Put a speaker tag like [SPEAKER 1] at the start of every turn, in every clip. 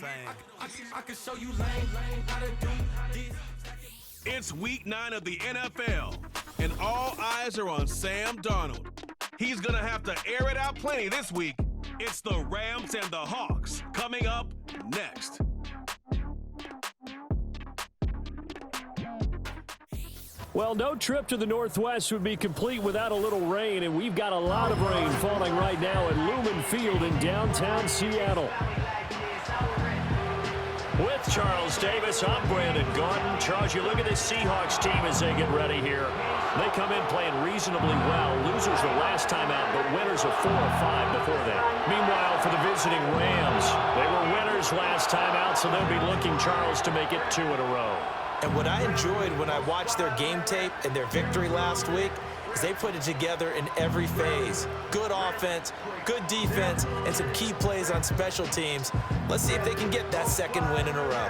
[SPEAKER 1] I can show you lame, how to do this.
[SPEAKER 2] It's week 9 of the NFL, and all eyes are on Sam Darnold. He's going to have to air it out plenty this week. It's the Rams and the Hawks coming up next.
[SPEAKER 3] Well, no trip to the Northwest would be complete without a little rain, and we've got a lot of rain falling right now at Lumen Field in downtown Seattle. With Charles Davis, I'm Brandon Gordon. Charles, you look at this Seahawks team as they get ready here. They come in playing reasonably well. Losers the last time out, but winners of 4 or 5 before that. Meanwhile, for the visiting Rams, they were winners last time out, so they'll be looking, Charles, to make it 2 in a row.
[SPEAKER 4] And what I enjoyed when I watched their game tape and their victory last week is they put it together in every phase. Good offense, good defense, and some key plays on special teams. Let's see if they can get that second win in a row.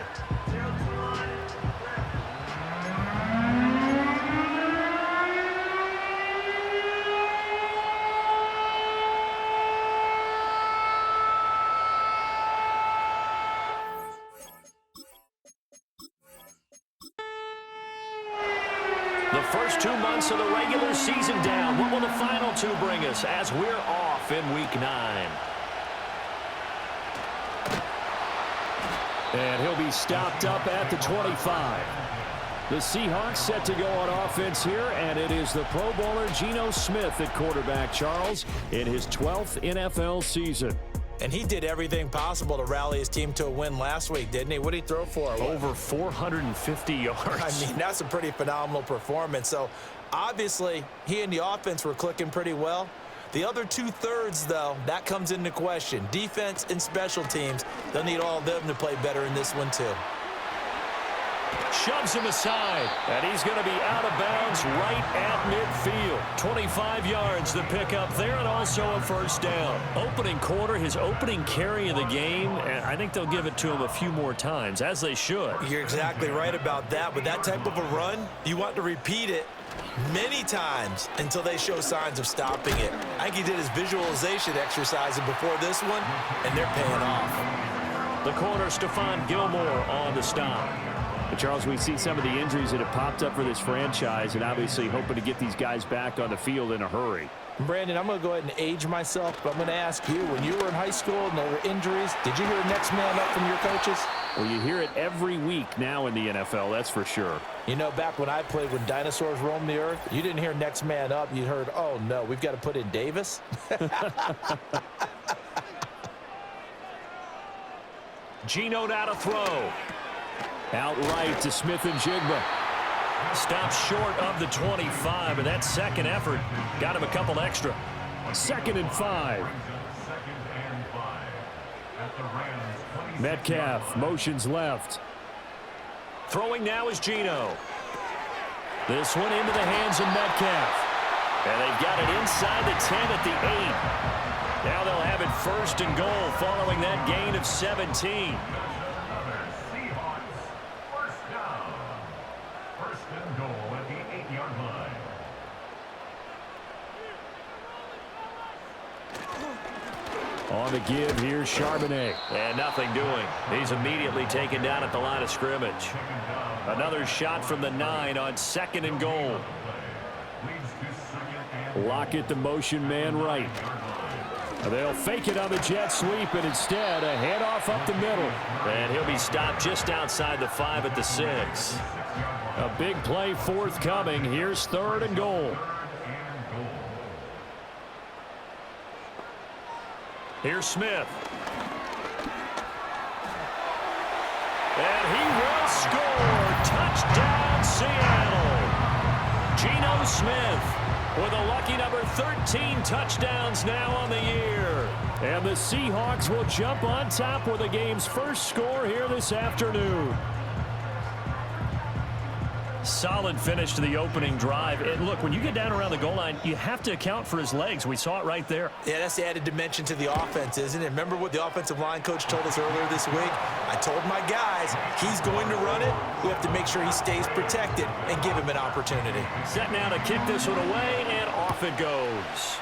[SPEAKER 3] The first 2 months of the regular season down. What will the final 2 bring us as we're off in week 9? And he'll be stopped up at the 25. The Seahawks set to go on offense here, and it is the Pro Bowler Geno Smith at quarterback, Charles, in his 12th NFL season.
[SPEAKER 4] And he did everything possible to rally his team to a win last week, didn't he? What did he throw for?
[SPEAKER 3] Over 450 yards.
[SPEAKER 4] I mean, that's a pretty phenomenal performance. So, obviously, he and the offense were clicking pretty well. The other 2/3, though, that comes into question. Defense and special teams, they'll need all of them to play better in this one, too.
[SPEAKER 3] Shoves him aside, and he's going to be out of bounds right at midfield. 25 yards the pickup there, and also a first down. Opening quarter, his opening carry of the game, and I think they'll give it to him a few more times, as they should.
[SPEAKER 4] You're exactly right about that. With that type of a run, you want to repeat it many times until they show signs of stopping it. I think he did his visualization exercise before this one, and they're paying off.
[SPEAKER 3] The corner, Stephon Gilmore on the stop. But Charles, we see some of the injuries that have popped up for this franchise, and obviously hoping to get these guys back on the field in a hurry.
[SPEAKER 4] Brandon, I'm going to go ahead and age myself, but I'm going to ask you, when you were in high school and there were injuries, did you hear next man up from your coaches?
[SPEAKER 3] Well, you hear it every week now in the NFL, that's for sure.
[SPEAKER 4] You know, back when I played when dinosaurs roamed the earth, you didn't hear next man up. You heard, oh, no, we've got to put in Davis.
[SPEAKER 3] Geno now to throw. Outright to Smith and Jigba. Stops short of the 25, and that second effort got him a couple extra. 2nd and 5. Metcalf motions left. Throwing now is Geno. This one into the hands of Metcalf. And they've got it inside the 10 at the 8. Now they'll have it 1st and goal following that gain of 17. On the give, here's Charbonnet. And nothing doing. He's immediately taken down at the line of scrimmage. Another shot from the 9 on 2nd and goal. Lockett, the motion man right. They'll fake it on the jet sweep, and instead a handoff up the middle. And he'll be stopped just outside the 5 at the 6. A big play forthcoming. Here's 3rd and goal. Here's Smith. And he will score. Touchdown, Seattle. Geno Smith with a lucky number 13 touchdowns now on the year. And the Seahawks will jump on top with the game's first score here this afternoon. Solid finish to the opening drive. And look, when you get down around the goal line, you have to account for his legs. We saw it right there.
[SPEAKER 4] Yeah, that's the added dimension to the offense, isn't it? Remember what the offensive line coach told us earlier this week? I told my guys, he's going to run it. We have to make sure he stays protected and give him an opportunity.
[SPEAKER 3] Set now to kick this one away, and off it goes.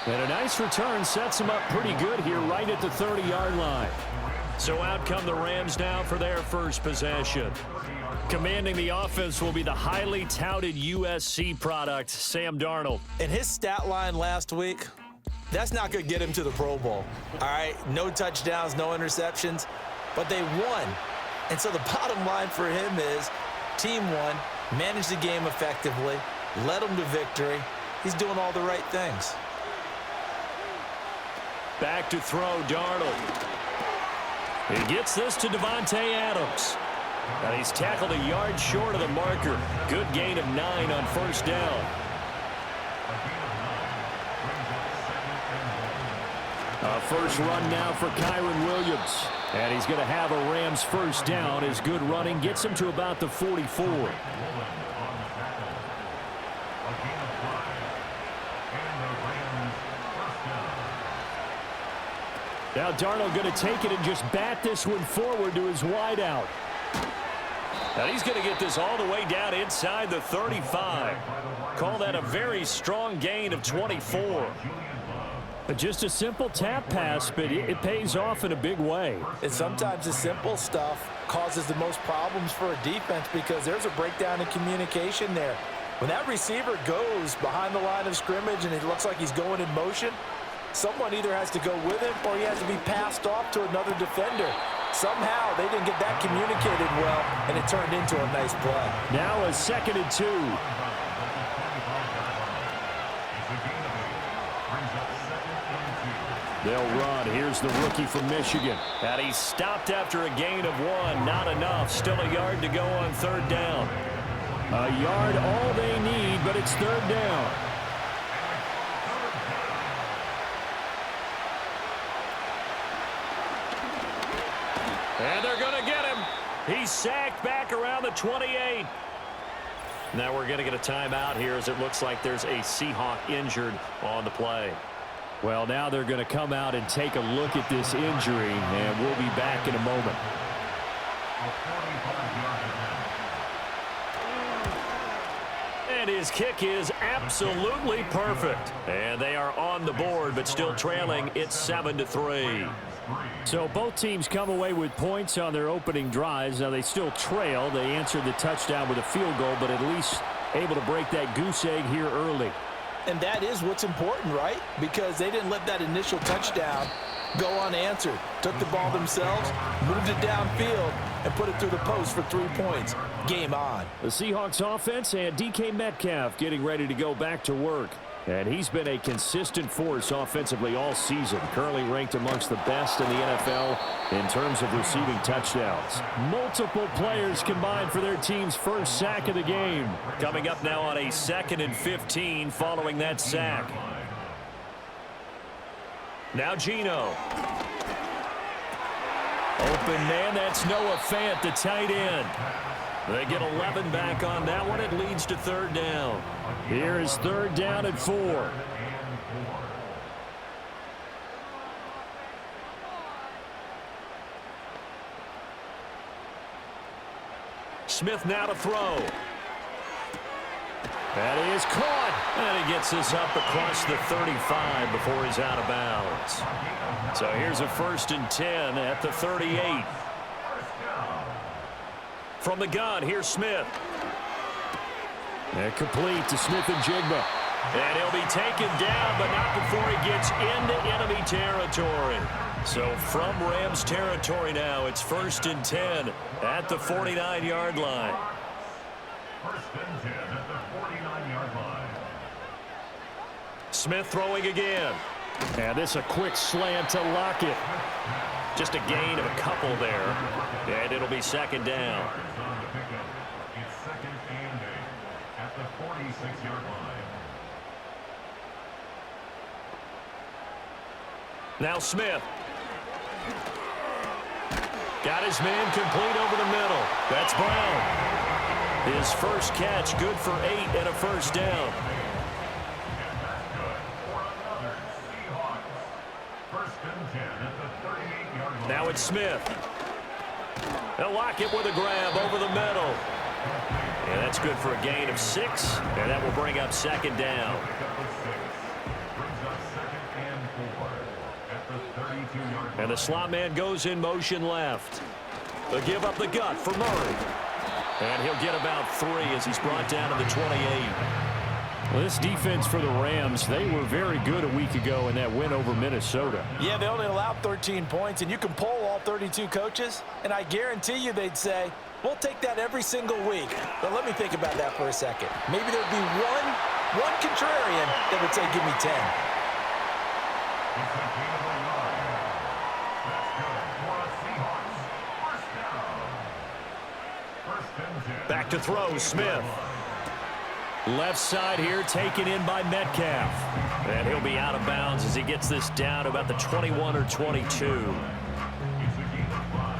[SPEAKER 3] And a nice return sets them up pretty good here right at the 30-yard line. So out come the Rams now for their first possession. Commanding the offense will be the highly touted USC product, Sam Darnold.
[SPEAKER 4] And his stat line last week, that's not going to get him to the Pro Bowl. All right, no touchdowns, no interceptions, but they won. And so the bottom line for him is team won, managed the game effectively, led them to victory. He's doing all the right things.
[SPEAKER 3] Back to throw, Darnold. He gets this to Devontae Adams. And he's tackled a yard short of the marker. Good gain of 9 on first down. A first run now for Kyren Williams. And he's going to have a Rams first down. His good running gets him to about the 44. Now Darnold going to take it and just bat this one forward to his wideout. And he's going to get this all the way down inside the 35. Call that a very strong gain of 24. Just a simple tap pass, but it pays off in a big way.
[SPEAKER 4] And sometimes the simple stuff causes the most problems for a defense because there's a breakdown in communication there. When that receiver goes behind the line of scrimmage and it looks like he's going in motion, someone either has to go with him or he has to be passed off to another defender. Somehow they didn't get that communicated well, and it turned into a nice play.
[SPEAKER 3] Now a 2nd and 2. They'll run. Here's the rookie from Michigan. And he's stopped after a gain of 1. Not enough. Still a yard to go on 3rd down. A yard all they need, but it's 3rd down. And they're going to get him. He's sacked back around the 28. Now we're going to get a timeout here as it looks like there's a Seahawk injured on the play. Well, now they're going to come out and take a look at this injury, and we'll be back in a moment. And his kick is absolutely perfect. And they are on the board, but still trailing. It's 7-3. So both teams come away with points on their opening drives. Now they still trail. They answered the touchdown with a field goal, but at least able to break that goose egg here early.
[SPEAKER 4] And that is what's important, right? Because they didn't let that initial touchdown go unanswered. Took the ball themselves, moved it downfield, and put it through the post for 3 points. Game on.
[SPEAKER 3] The Seahawks offense and DK Metcalf getting ready to go back to work. And he's been a consistent force offensively all season. Currently ranked amongst the best in the NFL in terms of receiving touchdowns. Multiple players combined for their team's first sack of the game. Coming up now on a 2nd and 15 following that sack. Now Geno. Open man, that's Noah Fant, the tight end. They get 11 back on that one. It leads to 3rd down. Here is 3rd down and 4. Smith now to throw. That is caught. And he gets this up across the 35 before he's out of bounds. So here's a 1st and 10 at the 38. From the gun, here's Smith. And complete to Smith and Jigba. And he'll be taken down, but not before he gets into enemy territory. So from Rams territory now, it's 1st and 10 at the 49-yard line.
[SPEAKER 5] 1st and 10 at the 49-yard line.
[SPEAKER 3] Smith throwing again. And this a quick slant to Lockett. Just a gain of a couple there. And it'll be 2nd down.
[SPEAKER 5] It's 2nd and 8 at the 46-yard line.
[SPEAKER 3] Now Smith. Got his man complete over the middle. That's Brown. His first catch good for 8 and a 1st down. Now it's Smith. They'll lock it with a grab over the middle. And that's good for a gain of 6. And that will bring up 2nd down. And the slot man goes in motion left. They'll give up the gut for Murray. And he'll get about 3 as he's brought down to the 28.
[SPEAKER 6] Well, this defense for the Rams, they were very good a week ago in that win over Minnesota.
[SPEAKER 4] Yeah, they only allowed 13 points, and you can poll all 32 coaches, and I guarantee you they'd say, we'll take that every single week. But let me think about that for a second. Maybe there'd be one contrarian that would say, give me 10.
[SPEAKER 3] Back to throw, Smith. Left side here taken in by Metcalf. And he'll be out of bounds as he gets this down about the 21 or 22.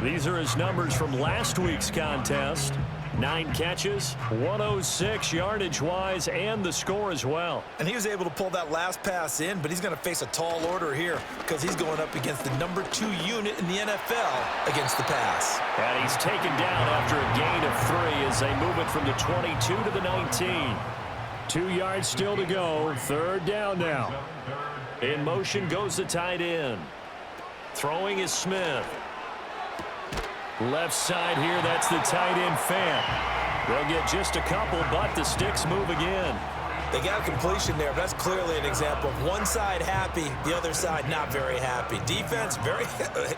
[SPEAKER 3] These are his numbers from last week's contest. 9 catches, 106 yardage-wise, and the score as well.
[SPEAKER 4] And he was able to pull that last pass in, but he's going to face a tall order here because he's going up against the number 2 unit in the NFL against the pass.
[SPEAKER 3] And he's taken down after a gain of 3 as they move it from the 22 to the 19.
[SPEAKER 6] 2 yards still to go. 3rd down now.
[SPEAKER 3] In motion goes the tight end. Throwing is Smith. Left side here, that's the tight end Fant. They'll get just a couple, but the sticks move again.
[SPEAKER 4] They got a completion there, but that's clearly an example of one side happy, the other side not very happy. Defense, very,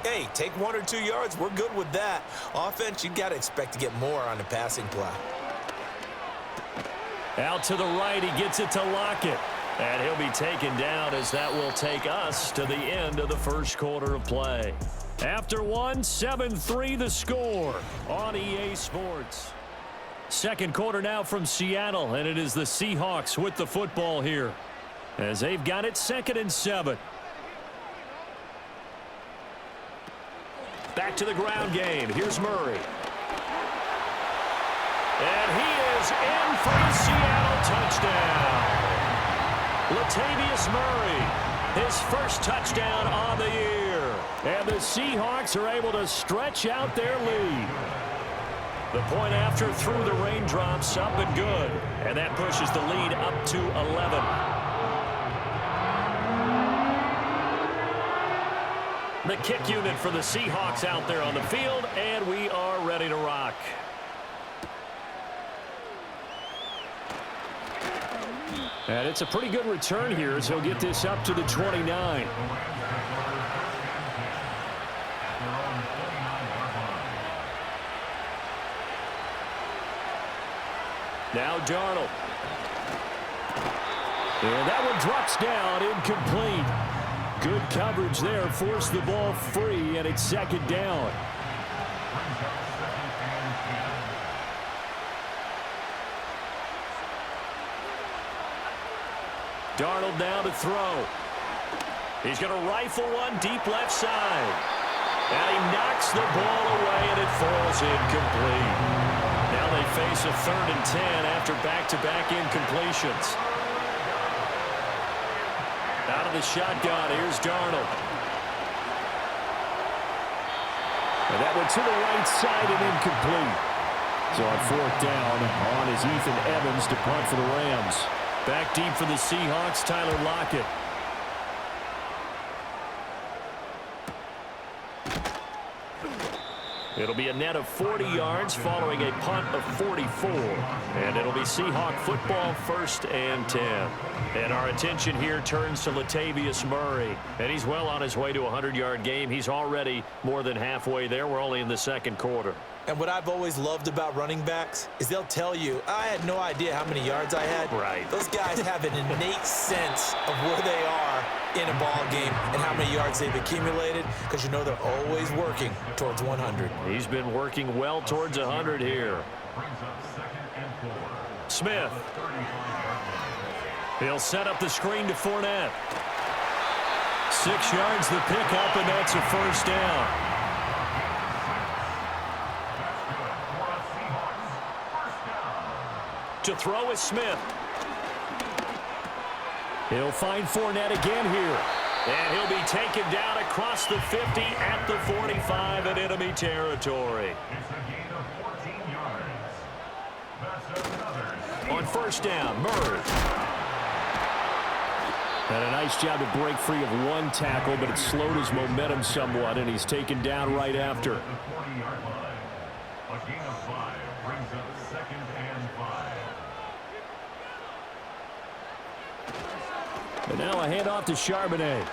[SPEAKER 4] hey, take 1 or 2 yards, we're good with that. Offense, you got to expect to get more on the passing play.
[SPEAKER 3] Out to the right, he gets it to Lockett. And he'll be taken down as that will take us to the end of the first quarter of play. After 1, 7-3 the score on EA Sports. Second quarter now from Seattle, and it is the Seahawks with the football here as they've got it 2nd and 7. Back to the ground game. Here's Murray. And he is in for the Seattle touchdown. Latavius Murray, his first touchdown on the year. And the Seahawks are able to stretch out their lead. The point after through the raindrops, up and good. And that pushes the lead up to 11. The kick unit for the Seahawks out there on the field, and we are ready to rock.
[SPEAKER 6] And it's a pretty good return here as he'll get this up to the 29.
[SPEAKER 3] Now Darnold.
[SPEAKER 6] And that one drops down, incomplete. Good coverage there, forced the ball free, and it's 2nd down.
[SPEAKER 3] Darnold now to throw. He's going to rifle one deep left side. And he knocks the ball away, and it falls incomplete. Now they face a 3rd and 10 after back-to-back incompletions. Out of the shotgun, here's Darnold.
[SPEAKER 6] And that one to the right side and incomplete. So on 4th down, on is Ethan Evans to punt for the Rams.
[SPEAKER 3] Back deep for the Seahawks, Tyler Lockett. It'll be a net of 40 yards following a punt of 44. And it'll be Seahawk football 1st and 10. And our attention here turns to Latavius Murray. And he's well on his way to a 100-yard game. He's already more than halfway there. We're only in the 2nd quarter.
[SPEAKER 4] And what I've always loved about running backs is they'll tell you, I had no idea how many yards I had.
[SPEAKER 3] Right.
[SPEAKER 4] Those guys have an innate sense of where they are in a ball game and how many yards they've accumulated because you know they're always working towards 100.
[SPEAKER 3] He's been working well towards 100 here. Smith. He'll set up the screen to Fournette. 6 yards the pickup, and that's a 1st down. To throw is Smith. He'll find Fournette again here. And he'll be taken down across the 50 at the 45 in enemy territory. On 1st down, Murray.
[SPEAKER 6] And a nice job to break free of one tackle, but it slowed his momentum somewhat, and he's taken down right after.
[SPEAKER 5] The 40-yard line. A gain of 5 brings up 2nd and 5.
[SPEAKER 6] And now a handoff to Charbonnet.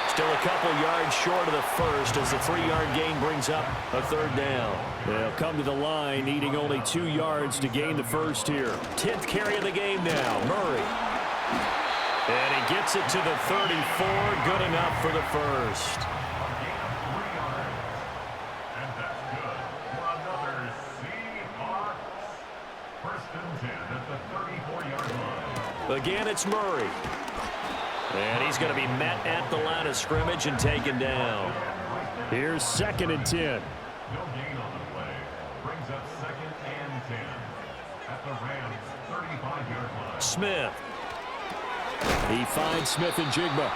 [SPEAKER 3] Still a couple yards short of the first as the 3-yard gain brings up a 3rd down.
[SPEAKER 6] They'll come to the line, needing only 2 yards to gain the first here.
[SPEAKER 3] 10th carry of the game now, Murray. And he gets it to the 34, good enough for the first.
[SPEAKER 5] A gain of 3 yards. And that's good for another Seahawks. 1st and 10 at the 34-yard line.
[SPEAKER 3] Again, it's Murray. And he's going to be met at the line of scrimmage and taken down.
[SPEAKER 6] Here's 2nd and 10.
[SPEAKER 5] No gain on the play. Brings up 2nd and 10 at the Rams' 35-yard line.
[SPEAKER 3] Smith.
[SPEAKER 6] He finds Smith and Jigba.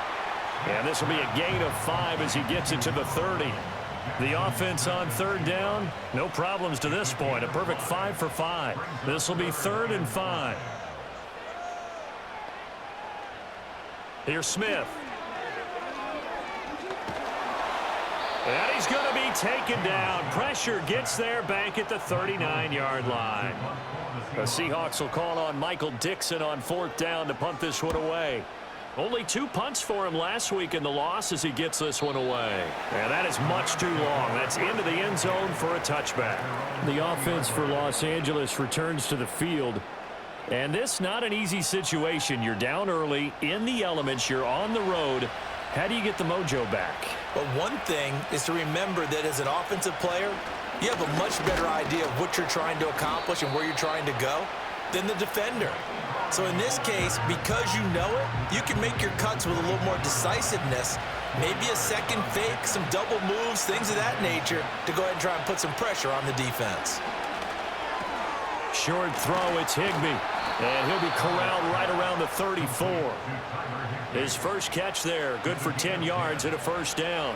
[SPEAKER 3] And this will be a gain of 5 as he gets it to the 30. The offense on 3rd down, no problems to this point. A perfect 5 for 5. This will be 3rd and 5. Here's Smith. And he's going to be taken down. Pressure gets there back at the 39-yard line. The Seahawks will call on Michael Dixon on 4th down to punt this one away. Only 2 punts for him last week in the loss as he gets this one away. And that is much too long. That's into the end zone for a touchback.
[SPEAKER 6] The offense for Los Angeles returns to the field. And this not an easy situation. You're down early, in the elements, you're on the road. How do you get the mojo back?
[SPEAKER 4] But one thing is to remember that as an offensive player, you have a much better idea of what you're trying to accomplish and where you're trying to go than the defender. So in this case, because you know it, you can make your cuts with a little more decisiveness, maybe a second fake, some double moves, things of that nature, to go ahead and try and put some pressure on the defense.
[SPEAKER 3] Short throw, it's Higbee. And he'll be corralled right around the 34. His first catch there, good for 10 yards and a 1st down.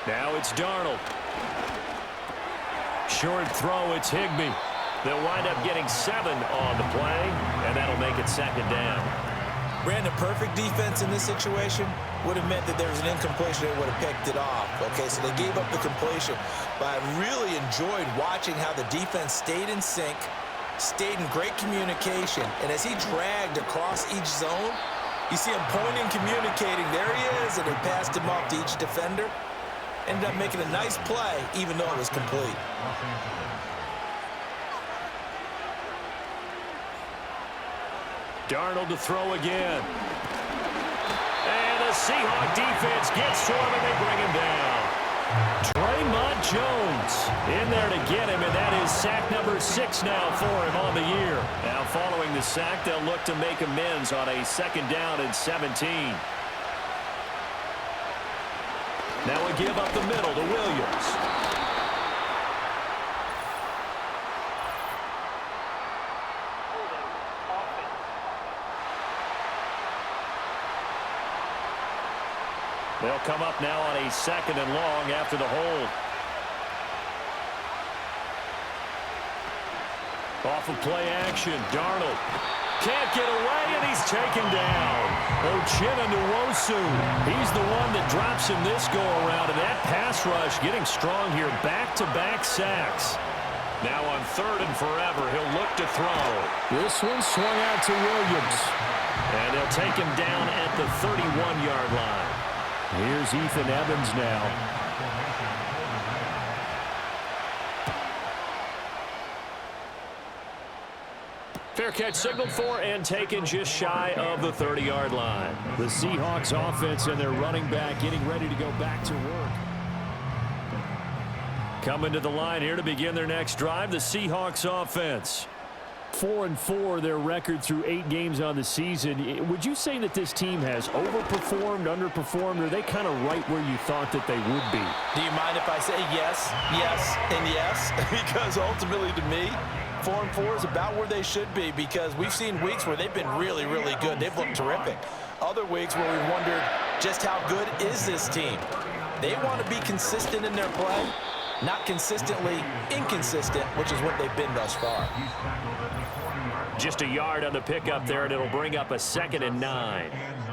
[SPEAKER 3] Now it's Darnold. Short throw, it's Higbee. They'll wind up getting 7 on the play, and that'll make it 2nd down.
[SPEAKER 4] Brandon, perfect defense in this situation would have meant that there was an incompletion. They would have picked it off. Okay, so they gave up the completion. But I really enjoyed watching how the defense stayed in sync, stayed in great communication. And as he dragged across each zone, you see him pointing, communicating. There he is, and they passed him off to each defender. Ended up making a nice play, even though it was complete.
[SPEAKER 3] Darnold to throw again. And the Seahawk defense gets to him, and they bring him down. Draymond Jones in there to get him, and that is sack number 6 now for him on the year. Now following the sack, they'll look to make amends on a 2nd down and 17. Now we give up the middle to Williams. They'll come up now on a 2nd and long after the hold. Off of play action, Darnold can't get away, and he's taken down. Uchenna-Nwosu, he's the one that drops him this go-around, and that pass rush getting strong here, back-to-back sacks. Now on 3rd and forever, he'll look to throw.
[SPEAKER 6] This one swung out to Williams.
[SPEAKER 3] And they'll take him down at the 31-yard line.
[SPEAKER 6] Here's Ethan Evans now.
[SPEAKER 3] Fair catch signaled for and taken just shy of the 30-yard line.
[SPEAKER 6] The Seahawks offense and their running back getting ready to go back to work.
[SPEAKER 3] Coming to the line here to begin their next drive, the Seahawks offense.
[SPEAKER 6] 4-4 their record through 8 games on the season. Would you say that this team has overperformed, underperformed, or are they kind of right where you thought that they would be?
[SPEAKER 4] Do you mind if I say yes, yes, and yes? Because ultimately to me, 4-4 is about where they should be, because we've seen weeks where they've been really, really good. They've looked terrific. Other weeks where we wondered just how good is this team. They want to be consistent in their play. Not consistently inconsistent, which is what they've been thus far.
[SPEAKER 3] Just a yard on the pickup there, and it'll bring up a 2nd and 9.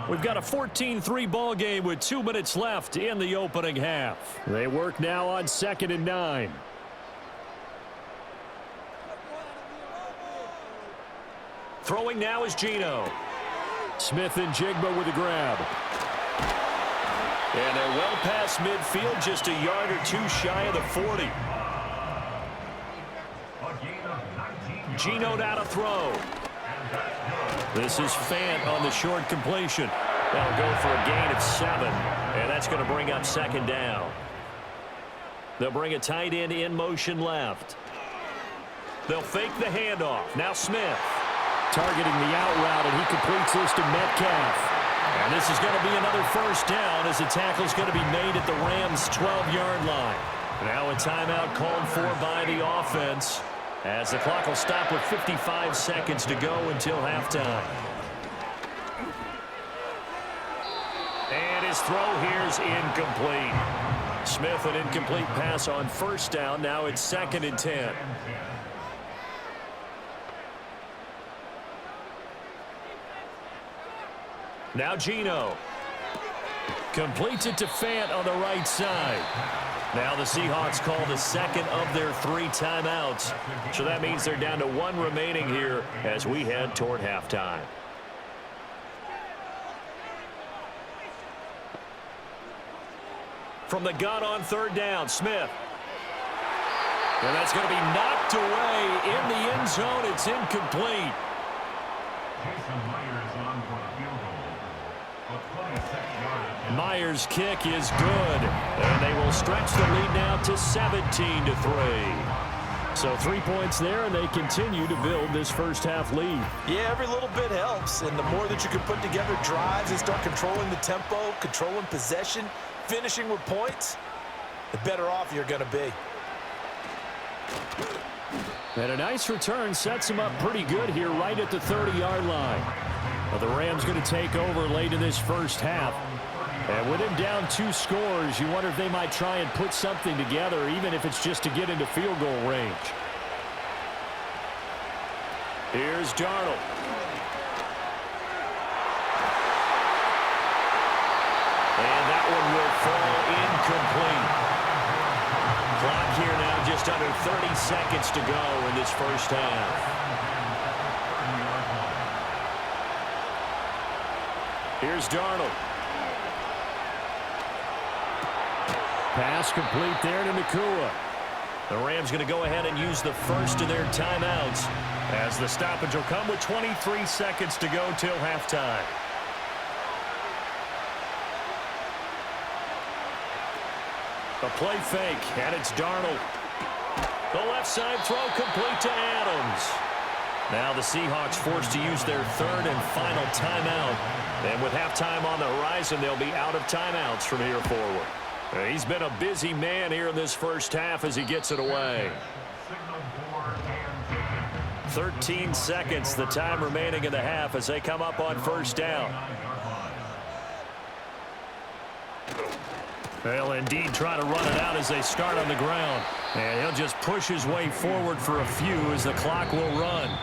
[SPEAKER 6] We've got a 14-3 ball game with 2 minutes left in the opening half. They work now on 2nd and 9. Throwing now is Geno. Smith and Jigba with a grab. And they're well past midfield, just a yard or 2 shy of the 40. Geno now to throw. This is Fant on the short completion. That'll go for a gain of 7, and that's going to bring up 2nd down. They'll bring a tight end in motion left. They'll fake the handoff. Now Smith. Targeting the out route, and he completes this to Metcalf. And this is going to be another 1st down as the tackle is going to be made at the Rams' 12-yard line. Now a timeout called for by the offense as the clock will stop with 55 seconds to go until halftime. And his throw here is incomplete. Smith, an incomplete pass on 1st down. Now it's 2nd and 10. Now Geno completes it to Fant on the right side. Now the Seahawks call the 2nd of their 3 timeouts. So that means they're down to 1 remaining here as we head toward halftime. From the gun on 3rd down, Smith. And that's going to be knocked away in the end zone. It's incomplete. Myers' kick is good, and they will stretch the lead now to 17-3. So 3 points there, and they continue to build this first half lead.
[SPEAKER 4] Yeah, every little bit helps, and the more that you can put together drives and start controlling the tempo, controlling possession, finishing with points, the better off you're going to be.
[SPEAKER 6] And a nice return sets them up pretty good here right at the 30-yard line. Well, the Rams going to take over late in this first half. And with him down 2 scores, you wonder if they might try and put something together, even if it's just to get into field goal range. Here's Darnold. And that one will fall incomplete. Clock here now just under 30 seconds to go in this first half. Here's Darnold. Pass complete there to Nakua. The Rams going to go ahead and use the first of their timeouts as the stoppage will come with 23 seconds to go till halftime. A play fake, and it's Darnold. The left side throw complete to Adams. Now the Seahawks forced to use their 3rd and final timeout. And with halftime on the horizon, they'll be out of timeouts from here forward. He's been a busy man here in this first half as he gets it away. 13 seconds, the time remaining in the half as they come up on 1st down. They'll indeed try to run it out as they start on the ground. And he'll just push his way forward for a few as the clock will run.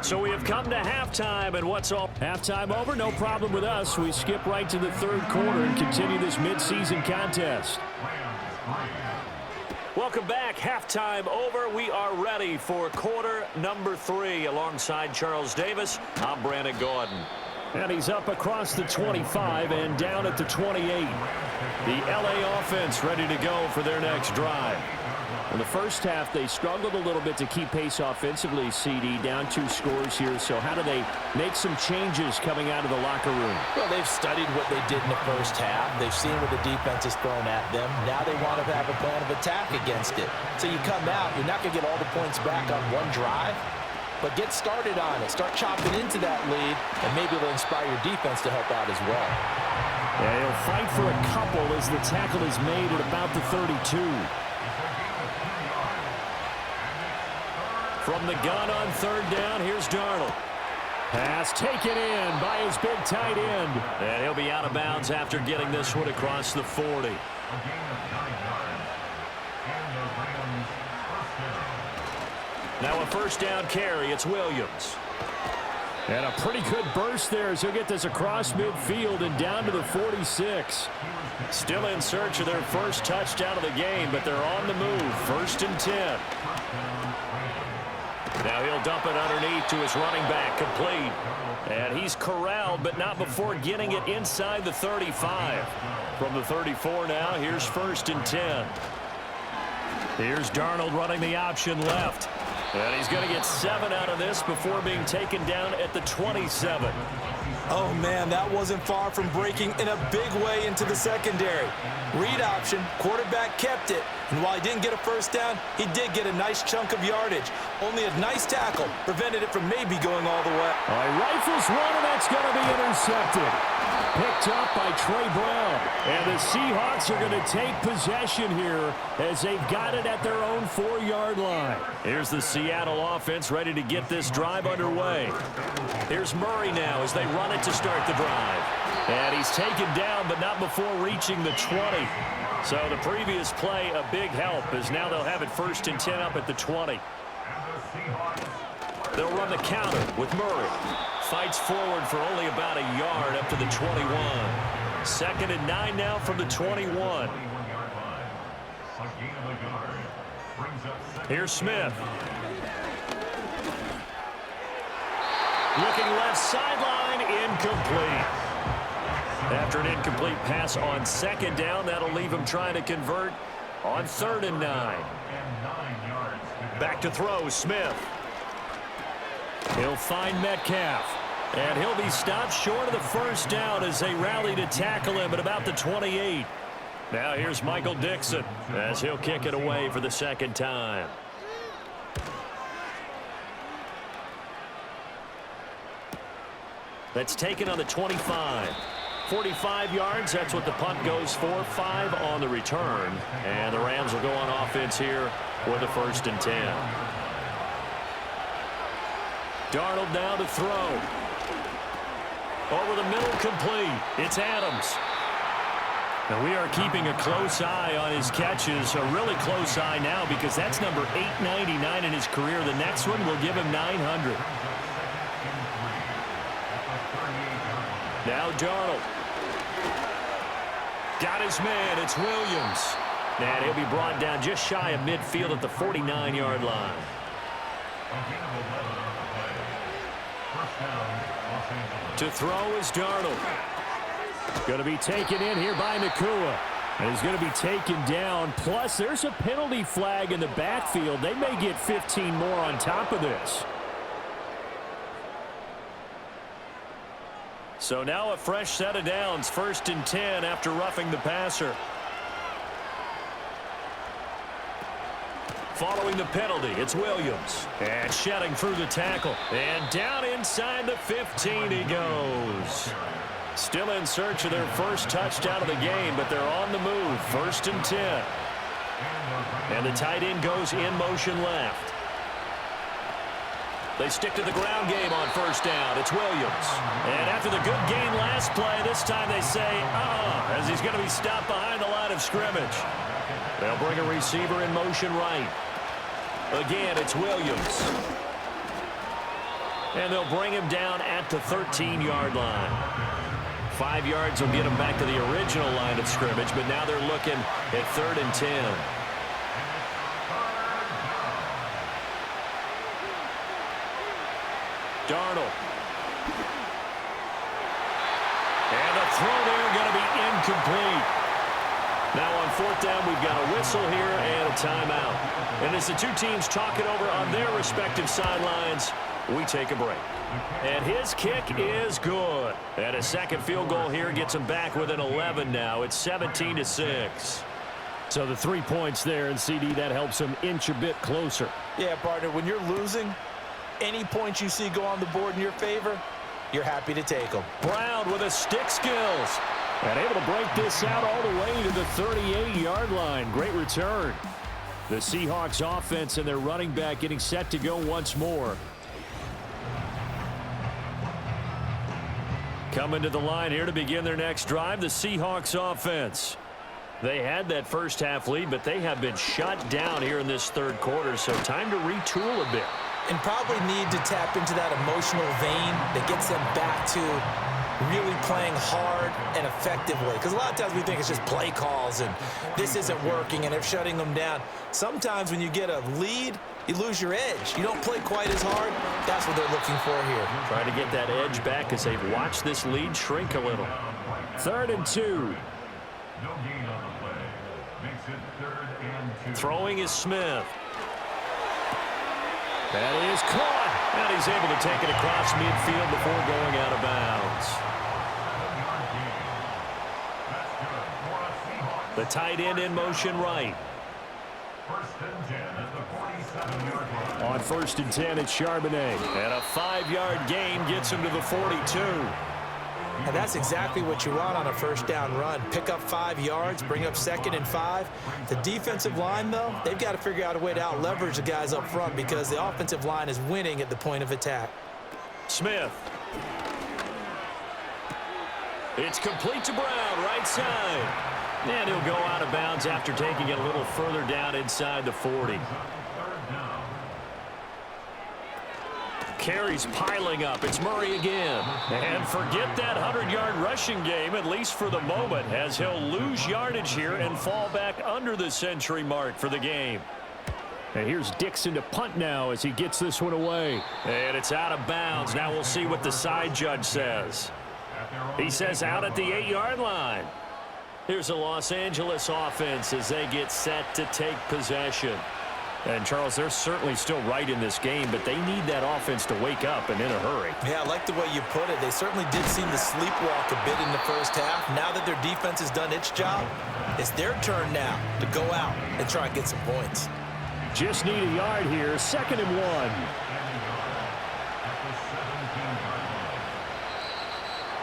[SPEAKER 6] So we have come to halftime, and what's all? Halftime over, no problem with us. We skip right to the 3rd quarter and continue this midseason contest. Welcome back. Halftime over. We are ready for quarter number 3. Alongside Charles Davis, I'm Brandon Gordon. And he's up across the 25 and down at the 28. The LA offense ready to go for their next drive. In the first half, they struggled a little bit to keep pace offensively, CD, down 2 scores here. So how do they make some changes coming out of the locker room?
[SPEAKER 4] Well, they've studied what they did in the first half. They've seen what the defense has thrown at them. Now they want to have a plan of attack against it. So you come out, you're not going to get all the points back on one drive, but get started on it. Start chopping into that lead, and maybe it'll inspire your defense to help out as well.
[SPEAKER 6] Yeah, he'll fight for a couple as the tackle is made at about the 32. From the gun on 3rd down, here's Darnold. Pass taken in by his big tight end. And he'll be out of bounds after getting this one across the 40.
[SPEAKER 3] Now a first down carry. It's Williams.
[SPEAKER 6] And a pretty good burst there as he'll get this across midfield and down to the 46.
[SPEAKER 3] Still in search of their first touchdown of the game, but they're on the move. First and 10. Now he'll dump it underneath to his running back, complete. And he's corralled, but not before getting it inside the 35. From the 34 now, here's first and 10. Here's Darnold running the option left. And he's going to get 7 out of this before being taken down at the 27.
[SPEAKER 4] Oh, man, that wasn't far from breaking in a big way into the secondary. Read option, quarterback kept it. And while he didn't get a first down, he did get a nice chunk of yardage. Only a nice tackle prevented it from maybe going all the way.
[SPEAKER 6] All right, rifles one, and that's going to be intercepted. Picked up by Trey Brown. And the Seahawks are going to take possession here as they've got it at their own 4-yard line.
[SPEAKER 3] Here's the Seattle offense ready to get this drive underway. Here's Murray now as they run it to start the drive. And he's taken down, but not before reaching the 20. So the previous play, a big help, as now they'll have it first and 10 up at the 20. They'll run the counter with Murray. Fights forward for only about a yard up to the 21. Second and 9 now from the 21. Here's Smith. Looking left sideline, incomplete. After an incomplete pass on second down, that'll leave him trying to convert on 3rd and 9. Back to throw, Smith. He'll find Metcalf. And he'll be stopped short of the first down as they rally to tackle him at about the 28. Now here's Michael Dixon as he'll kick it away for the second time. That's taken on the 25. 45 yards, that's what the punt goes for. 5 on the return. And the Rams will go on offense here with a first and 10. Darnold now to throw. Over the middle, complete. It's Adams. Now we are keeping a close eye on his catches, a really close eye now because that's number 899 in his career. The next one will give him 900. Now Darnold. Got his man. It's Williams. And he'll be brought down just shy of midfield at the 49-yard line. To throw is Darnold. Going to be taken in here by Nakua. And he's going to be taken down. Plus, there's a penalty flag in the backfield. They may get 15 more on top of this. So now a fresh set of downs. First and 10 after roughing the passer. Following the penalty, it's Williams. And shedding through the tackle. And down inside the 15 he goes. Still in search of their first touchdown of the game, but they're on the move. First and 10. And the tight end goes in motion left. They stick to the ground game on first down. It's Williams. And after the good gain last play, this time they say, as he's going to be stopped behind the line of scrimmage. They'll bring a receiver in motion right. Again, it's Williams. And they'll bring him down at the 13-yard line. 5 yards will get him back to the original line of scrimmage, but now they're looking at 3rd and 10. Darnold. And the throw there going to be incomplete. Now on 4th down, we've got a whistle here and a timeout. And as the two teams talk it over on their respective sidelines, we take a break. And his kick is good. And a second field goal here gets him back within 11 now. It's 17-6.
[SPEAKER 6] So the 3 points there, and CD, that helps him inch a bit closer.
[SPEAKER 4] Yeah, partner, when you're losing, any points you see go on the board in your favor, you're happy to take them.
[SPEAKER 3] Brown with his stick skills.
[SPEAKER 6] And able to break this out all the way to the 38-yard line. Great return. The Seahawks offense and their running back getting set to go once more. Coming to the line here to begin their next drive, the Seahawks offense. They had that first half lead, but they have been shut down here in this third quarter, so time to retool a bit.
[SPEAKER 4] And probably need to tap into that emotional vein that gets them back to really playing hard and effectively. Because a lot of times we think it's just play calls and this isn't working and they're shutting them down. Sometimes when you get a lead, you lose your edge. You don't play quite as hard. That's what they're looking for here.
[SPEAKER 6] Trying to get that edge back as they've watched this lead shrink a little. 3rd and 2.
[SPEAKER 5] No gain on the play. Makes it 3rd and 2.
[SPEAKER 6] Throwing is Smith. That is caught. And he's able to take it across midfield before going out of bounds. The tight end in motion right.
[SPEAKER 5] 1st and 10 at the 47-yard line.
[SPEAKER 6] On 1st and 10, it's Charbonnet. And a 5-yard gain gets him to the 42.
[SPEAKER 4] And that's exactly what you want on a first down run. Pick up 5 yards, bring up 2nd and 5. The defensive line, though, they've got to figure out a way to out-leverage the guys up front because the offensive line is winning at the point of attack.
[SPEAKER 6] Smith. It's complete to Brown, right side. And he'll go out of bounds after taking it a little further down inside the 40. Carries piling up. It's Murray again. And forget that 100-yard rushing game, at least for the moment, as he'll lose yardage here and fall back under the century mark for the game. And here's Dixon to punt now as he gets this one away. And it's out of bounds. Now we'll see what the side judge says. He says out at the 8-yard line. Here's the Los Angeles offense as they get set to take possession. And, Charles, they're certainly still right in this game, but they need that offense to wake up and in a hurry.
[SPEAKER 4] Yeah, I like the way you put it. They certainly did seem to sleepwalk a bit in the first half. Now that their defense has done its job, it's their turn now to go out and try and get some points.
[SPEAKER 6] Just need a yard here. 2nd and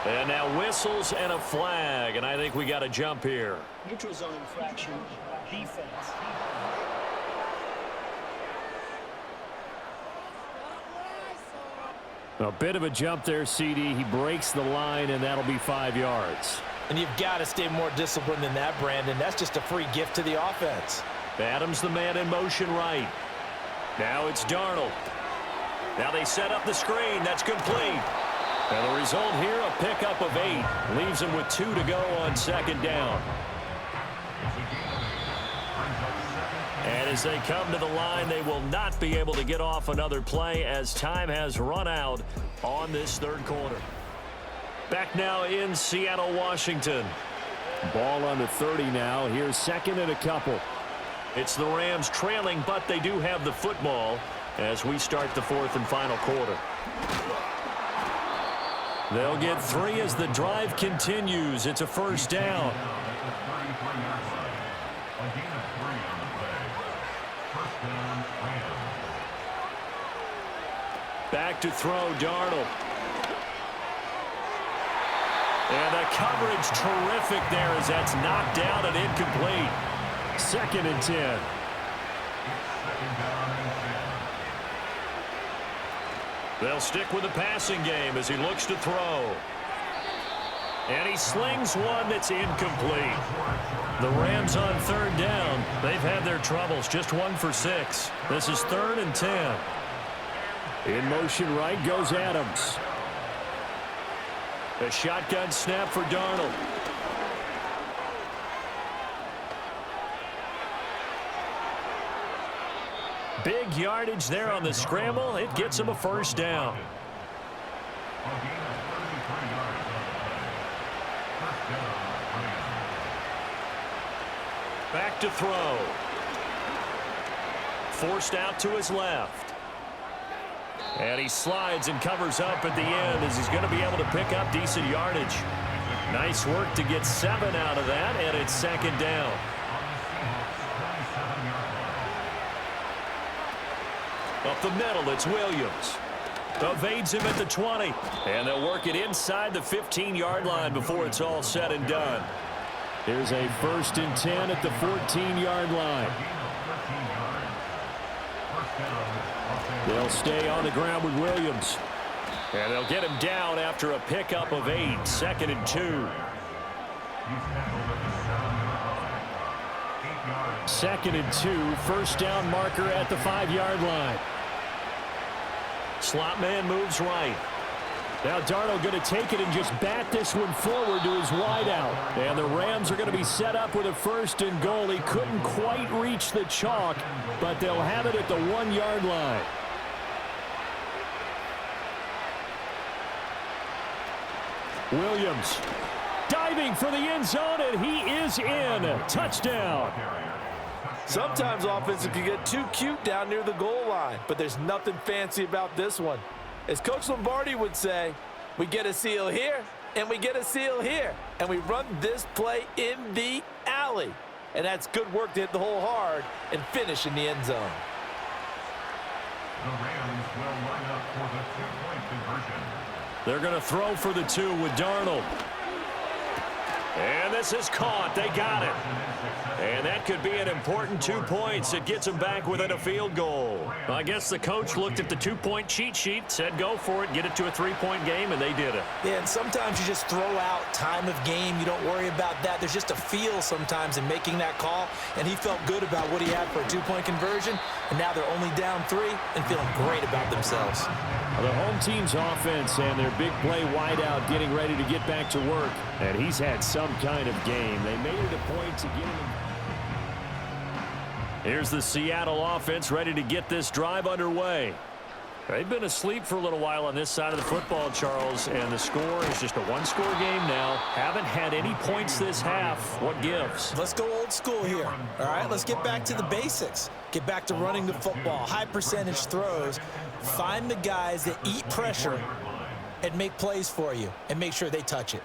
[SPEAKER 6] 1. And now whistles and a flag, and I think we got a jump here.
[SPEAKER 7] Neutral zone infraction, defense.
[SPEAKER 6] A bit of a jump there, CD. He breaks the line, and that'll be 5 yards.
[SPEAKER 4] And you've got to stay more disciplined than that, Brandon. That's just a free gift to the offense.
[SPEAKER 6] Adams the man in motion right. Now it's Darnold. Now they set up the screen. That's complete. And the result here, a pickup of 8. Leaves him with 2 to go on 2nd down. And as they come to the line, they will not be able to get off another play as time has run out on this 3rd quarter. Back now in Seattle, Washington. Ball on the 30 now. Here's 2nd and a couple. It's the Rams trailing, but they do have the football as we start the 4th and final quarter. They'll get 3 as the drive continues. It's a 1st down. Back to throw, Darnold. And the coverage terrific there as that's knocked down and incomplete. 2nd and 10. They'll stick with the passing game as he looks to throw. And he slings one that's incomplete. The Rams on 3rd down. They've had their troubles, just 1 for 6. This is 3rd and 10. In motion right goes Adams. A shotgun snap for Darnold. Big yardage there on the scramble. It gets him a 1st down. Back to throw. Forced out to his left. And he slides and covers up at the end as he's going to be able to pick up decent yardage. Nice work to get 7 out of that, and it's 2nd down. Up the middle, it's Williams. Evades him at the 20. And they'll work it inside the 15-yard line before it's all said and done. Here's a 1st and 10 at the 14-yard line. They'll stay on the ground with Williams. And they'll get him down after a pickup of 8. 2nd and 2.
[SPEAKER 3] 2nd and 2, first down marker at the 5-yard line. Slot man moves right. Now Darnold going to take it and just bat this one forward to his wideout. And the Rams are going to be set up with a 1st and goal. He couldn't quite reach the chalk, but they'll have it at the 1-yard line. Williams diving for the end zone, and he is in. Touchdown.
[SPEAKER 4] Sometimes offenses can get too cute down near the goal line, but there's nothing fancy about this one. As Coach Lombardi would say, we get a seal here, and we get a seal here, and we run this play in the alley. And that's good work to hit the hole hard and finish in the end zone.
[SPEAKER 5] The Rams will line up for the 2-point conversion.
[SPEAKER 3] They're going to throw for the 2 with Darnold. And this is caught. They got it. And that could be an important 2 points. It gets them back within a field goal. I guess the coach looked at the 2-point cheat sheet, said go for it, get it to a 3-point game, and they did it.
[SPEAKER 4] Yeah, and sometimes you just throw out time of game. You don't worry about that. There's just a feel sometimes in making that call, and he felt good about what he had for a 2-point conversion, and now they're only down 3 and feeling great about themselves.
[SPEAKER 3] The home team's offense and their big play wideout getting ready to get back to work, and he's had some kind of game. They made it a point to get him. Here's the Seattle offense ready to get this drive underway. They've been asleep for a little while on this side of the football, Charles, and the score is just a 1-score game now. Haven't had any points this half. What gives?
[SPEAKER 4] Let's go old school here. All right, let's get back to the basics. Get back to running the football, high percentage throws. Find the guys that eat pressure and make plays for you and make sure they touch it.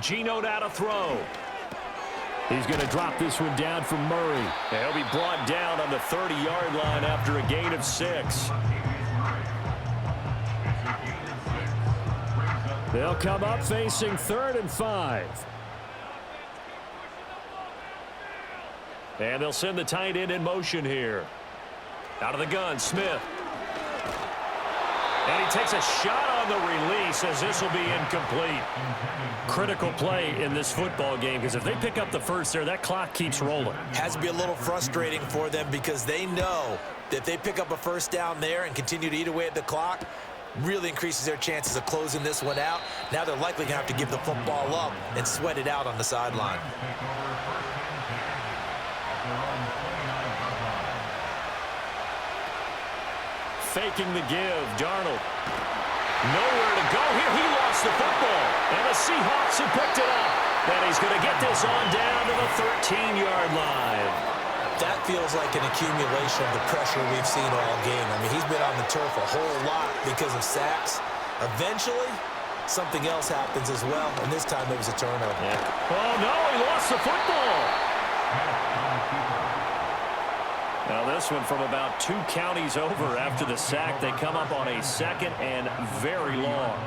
[SPEAKER 3] Geno out to throw. He's going to drop this one down from Murray. He'll be brought down on the 30-yard line after a gain of 6. They'll come up facing 3rd and 5. And they'll send the tight end in motion here. Out of the gun, Smith. And he takes a shot on the release as this will be incomplete. Critical play in this football game because if they pick up the first there, that clock keeps rolling.
[SPEAKER 4] Has to be a little frustrating for them because they know that if they pick up a first down there and continue to eat away at the clock, really increases their chances of closing this one out. Now they're likely going to have to give the football up and sweat it out on the sideline.
[SPEAKER 3] Faking the give, Darnold. Nowhere to go here. He lost the football. And the Seahawks have picked it up. And he's going to get this on down to the 13-yard line.
[SPEAKER 4] That feels like an accumulation of the pressure we've seen all game. I mean, he's been on the turf a whole lot because of sacks. Eventually, something else happens as well, and this time it was a turnover.
[SPEAKER 3] Yeah. Oh, no, he lost the football. Now this one from about 2 counties over after the sack. They come up on a 2nd and very long.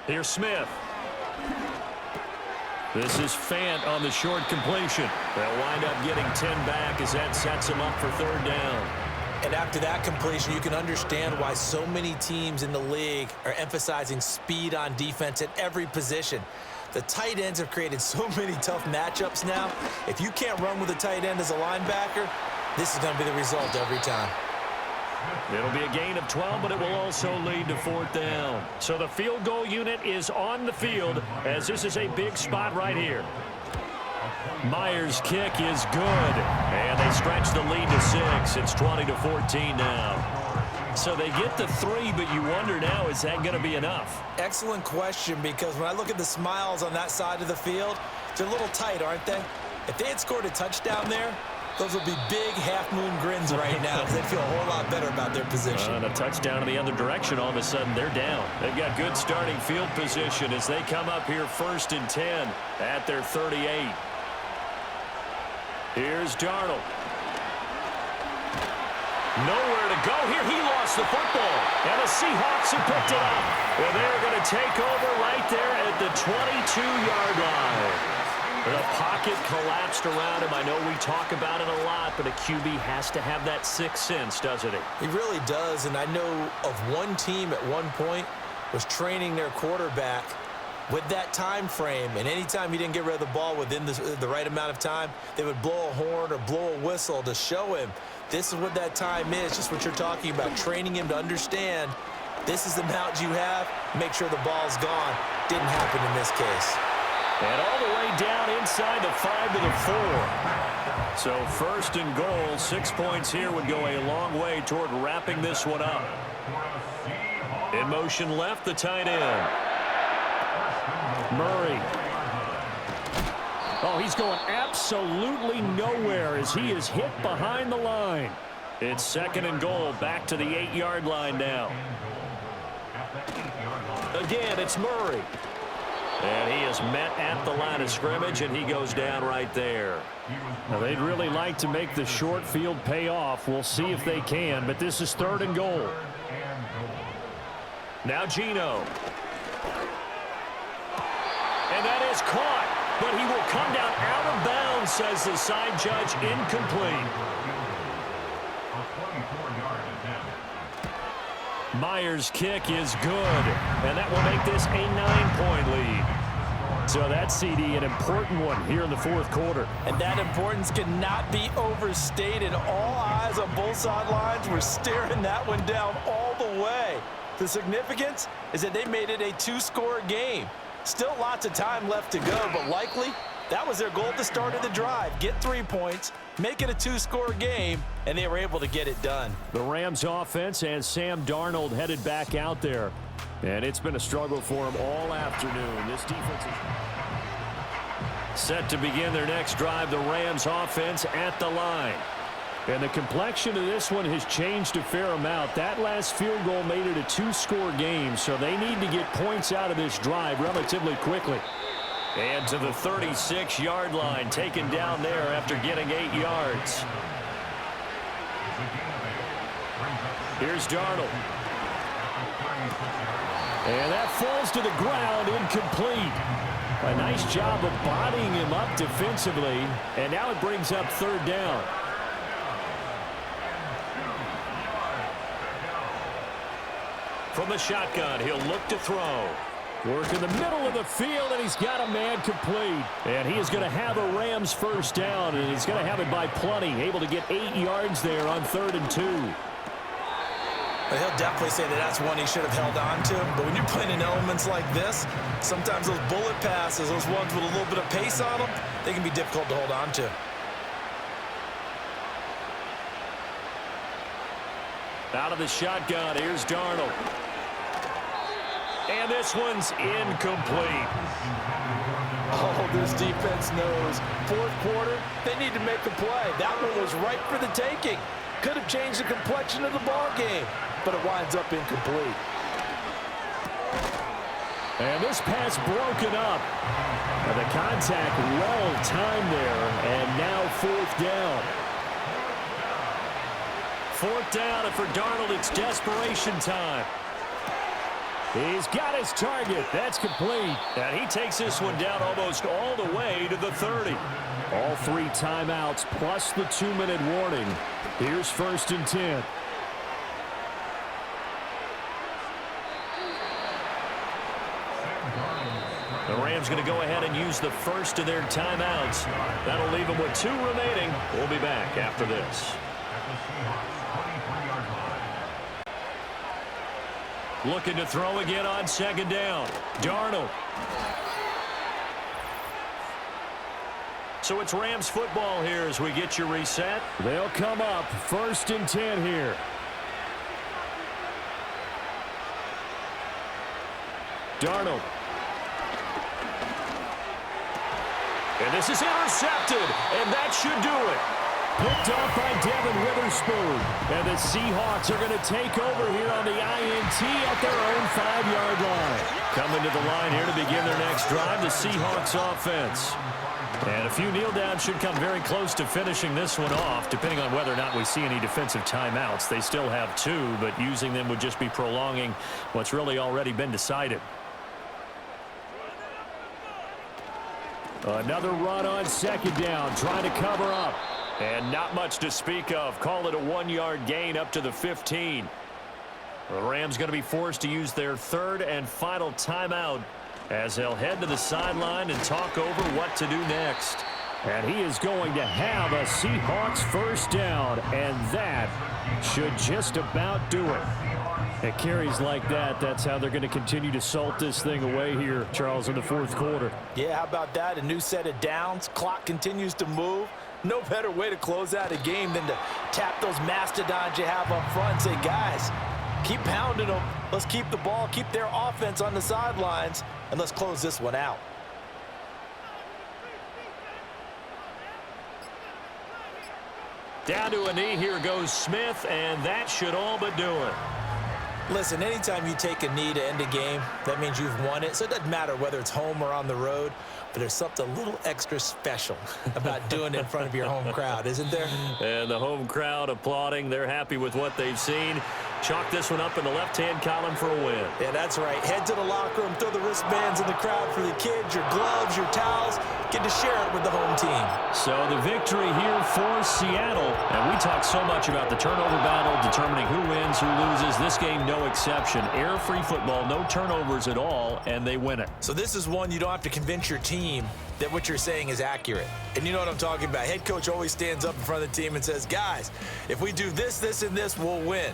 [SPEAKER 3] Here's Smith. This is Fant on the short completion. They'll wind up getting 10 back as that sets them up for 3rd down.
[SPEAKER 4] And after that completion, you can understand why so many teams in the league are emphasizing speed on defense at every position. The tight ends have created so many tough matchups now. If you can't run with a tight end as a linebacker, this is going to be the result every time.
[SPEAKER 3] It'll be a gain of 12, but it will also lead to 4th down. So the field goal unit is on the field as this is a big spot right here. Myers' kick is good, and they stretch the lead to 6. It's 20-14 now. So they get the 3, but you wonder now, is that going to be enough?
[SPEAKER 4] Excellent question, because when I look at the smiles on that side of the field, they're a little tight, aren't they? If they had scored a touchdown there, those would be big half-moon grins right now because they'd feel a whole lot better about their position.
[SPEAKER 3] And a touchdown in the other direction, all of a sudden they're down. They've got good starting field position as they come up here 1st and 10 at their 38. Here's Darnold. Nowhere to go here. He lost the football. And the Seahawks have picked it up. Well, they're going to take over right there at the 22-yard line. The pocket collapsed around him. I know we talk about it a lot, but a QB has to have that 6th sense, doesn't he?
[SPEAKER 4] He really does, and I know of one team at one point was training their quarterback with that time frame, and anytime he didn't get rid of the ball within the right amount of time, they would blow a horn or blow a whistle to show him this is what that time is, just what you're talking about, training him to understand this is the amount you have, make sure the ball's gone. Didn't happen in this case.
[SPEAKER 3] And all the way down inside the 5 to the 4. So first and goal, 6 points here would go a long way toward wrapping this one up. In motion left, the tight end. Murray. Oh, he's going absolutely nowhere as he is hit behind the line. It's second and goal, back to the 8-yard line now. Again, it's Murray. And he is met at the line of scrimmage, and he goes down right there.
[SPEAKER 6] Now, they'd really like to make the short field pay off. We'll see if they can, but this is third and goal.
[SPEAKER 3] Now Gino. And that is caught, but he will come down out of bounds, says the side judge, incomplete. Myers' kick is good, and that will make this a 9-point lead.
[SPEAKER 6] So that, CD, an important one here in the fourth quarter.
[SPEAKER 4] And that importance cannot be overstated. All eyes on both sidelines were staring that one down all the way. The significance is that they made it a 2-score game. Still lots of time left to go, but likely that was their goal at the start of the drive. Get 3 points, make it a 2-score game, and they were able to get it done.
[SPEAKER 6] The Rams offense and Sam Darnold headed back out there. And it's been a struggle for him all afternoon. This defense is
[SPEAKER 3] set to begin their next drive. The Rams offense at the line.
[SPEAKER 6] And the complexion of this one has changed a fair amount. That last field goal made it a 2-score game, so they need to get points out of this drive relatively quickly.
[SPEAKER 3] And to the 36-yard line, taken down there after getting 8 yards. Here's Darnold.
[SPEAKER 6] And that falls to the ground, incomplete. A nice job of bodying him up defensively, and now it brings up third down.
[SPEAKER 3] From the shotgun, he'll look to throw.
[SPEAKER 6] Work in the middle of the field, and he's got a man complete. And he is going to have a Rams first down, and he's going to have it by plenty. Able to get 8 yards there on 3rd and 2.
[SPEAKER 4] But he'll definitely say that that's one he should have held on to. But when you're playing in elements like this, sometimes those bullet passes, those ones with a little bit of pace on them, they can be difficult to hold on to.
[SPEAKER 3] Out of the shotgun, here's Darnold. And this one's incomplete.
[SPEAKER 4] Oh, this defense knows. Fourth quarter, they need to make a play. That one was right for the taking. Could have changed the complexion of the ball game, but it winds up incomplete.
[SPEAKER 6] And this pass broken up. And the contact well timed there, and now 4th down.
[SPEAKER 3] 4th down, and for Darnold, it's desperation time.
[SPEAKER 6] He's got his target. That's complete.
[SPEAKER 3] And he takes this one down almost all the way to the 30.
[SPEAKER 6] All 3 timeouts plus the 2-minute warning. Here's 1st and 10.
[SPEAKER 3] The Rams going to go ahead and use the first of their timeouts. That'll leave them with 2 remaining. We'll be back after this. Looking to throw again on 2nd down. Darnold. So it's Rams football here as we get your reset.
[SPEAKER 6] They'll come up 1st and 10 here. Darnold.
[SPEAKER 3] And this is intercepted, and that should do it.
[SPEAKER 6] Picked off by Devin Witherspoon. And the Seahawks are going to take over here on the INT at their own 5-yard line.
[SPEAKER 3] Coming to the line here to begin their next drive, the Seahawks offense. And a few kneel downs should come very close to finishing this one off, depending on whether or not we see any defensive timeouts. They still have 2, but using them would just be prolonging what's really already been decided.
[SPEAKER 6] Another run on 2nd down, trying to cover up.
[SPEAKER 3] And not much to speak of. Call it a 1-yard gain up to the 15.
[SPEAKER 6] The Rams going to be forced to use their third and final timeout as they'll head to the sideline and talk over what to do next.
[SPEAKER 3] And he is going to have a Seahawks first down, and that should just about do it. At carries like that, that's how they're going to continue to salt this thing away here, Charles, in the fourth quarter.
[SPEAKER 4] Yeah, how about that? A new set of downs. Clock continues to move. No better way to close out a game than to tap those mastodons you have up front and say, guys, keep pounding them. Let's keep the ball, keep their offense on the sidelines, and let's close this one out.
[SPEAKER 6] Down to a knee, here goes Smith, and that should all but do it.
[SPEAKER 4] Listen, anytime you take a knee to end a game, that means you've won it. So it doesn't matter whether it's home or on the road, but there's something a little extra special about doing it in front of your home crowd, isn't there?
[SPEAKER 6] And the home crowd applauding. They're happy with what they've seen. Chalk this one up in the left-hand column for a win.
[SPEAKER 4] Yeah, that's right. Head to the locker room, throw the wristbands in the crowd for the kids, your gloves, your towels. Get to share it with the home team.
[SPEAKER 6] So the victory here for Seattle. And we talk so much about the turnover battle, determining who wins, who loses. This game, no exception. Error-free football, no turnovers at all, and they win it.
[SPEAKER 4] So this is one you don't have to convince your team that what you're saying is accurate. And you know what I'm talking about. Head coach always stands up in front of the team and says, guys, if we do this, this, and this, we'll win.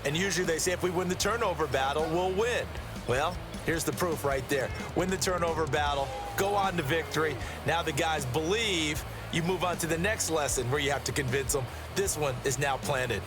[SPEAKER 4] And usually they say if we win the turnover battle, we'll win. Well, here's the proof right there. Win the turnover battle, go on to victory. Now the guys believe. You move on to the next lesson where you have to convince them. This one is now planted.